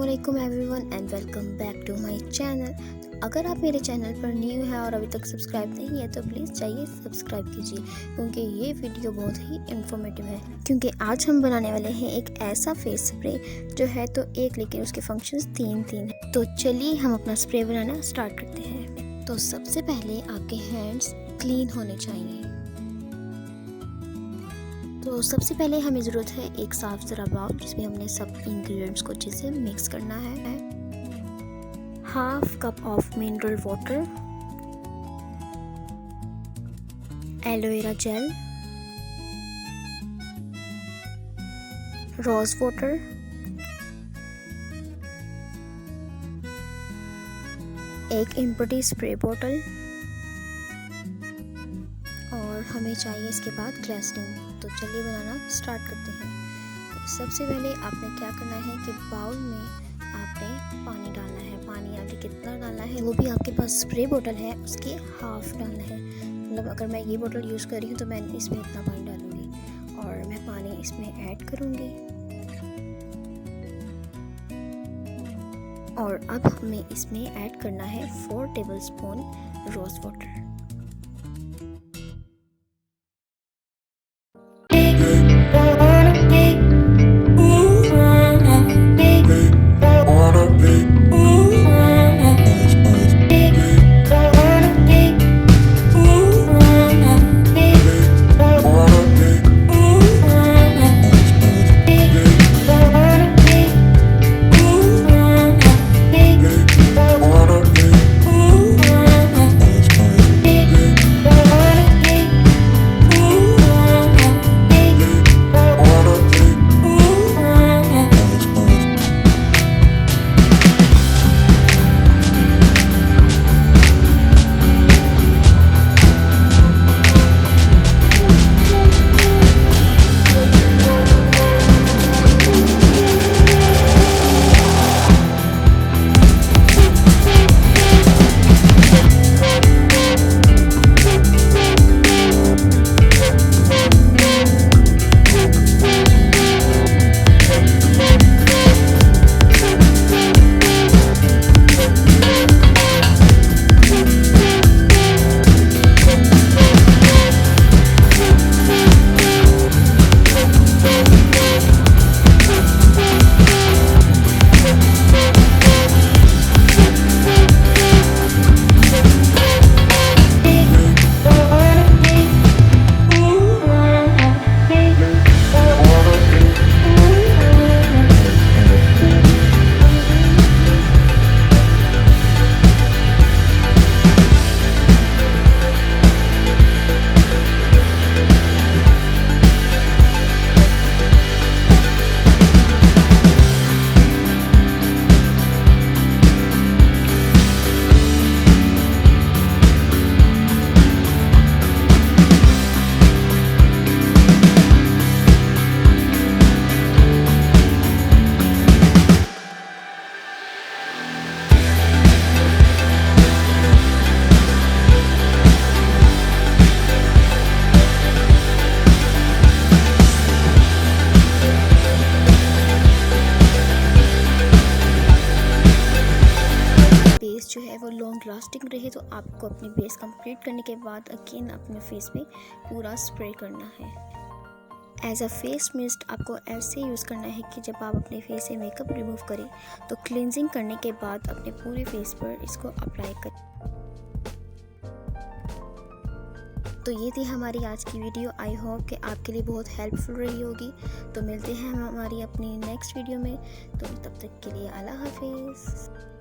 अस्सलामुअलैकुम everyone and welcome back to my channel. अगर आप मेरे चैनल पर न्यू हैं और अभी तक सब्सक्राइब नहीं है तो प्लीज़ जाइए सब्सक्राइब कीजिए, क्योंकि ये वीडियो बहुत ही इंफॉर्मेटिव है। क्योंकि आज हम बनाने वाले हैं एक ऐसा फेस स्प्रे जो है तो एक, लेकिन उसके फंक्शंस तीन हैं। तो चलिए हम अपना स्प्रे बनाना स्टार्ट करते हैं। तो सबसे पहले आपके हैंड्स क्लीन होने चाहिए। तो सबसे पहले हमें ज़रूरत है एक साफ ज़रा बाउल, जिसमें हमने सब इंग्रेडिएंट्स को अच्छे से मिक्स करना है। Half cup of mineral water, aloe vera gel, rose water, एक एम्प्टी स्प्रे बोतल और हमें चाहिए इसके बाद ग्लिसरीन। तो चलिए बनाना स्टार्ट करते हैं। तो सबसे पहले आपने क्या करना है कि बाउल में आपने पानी डालना है। पानी आपने कितना डालना है वो भी आपके पास स्प्रे बोतल है उसके हाफ डालना है। मतलब अगर मैं ये बोतल यूज़ कर रही हूँ तो मैं इसमें इतना पानी डालूँगी और मैं पानी इसमें ऐड करूँगी। और अब हमें इसमें ऐड करना है 4 टेबलस्पून रोज़ वाटर। बेस जो है वो लॉन्ग लास्टिंग रहे, तो आपको अपनी बेस कंप्लीट करने के बाद अगेन अपने फेस पे पूरा स्प्रे करना है। एज अ फेस मिस्ट आपको ऐसे यूज़ करना है कि जब आप अपने फेस से मेकअप रिमूव करें तो क्लींजिंग करने के बाद अपने पूरे फेस पर इसको अप्लाई करें। तो ये थी हमारी आज की वीडियो। आई होप कि आपके लिए बहुत हेल्पफुल रही होगी। तो मिलते हैं हमारी अपनी नेक्स्ट वीडियो में। तो तब तक के लिए अल्लाह हाफिज़।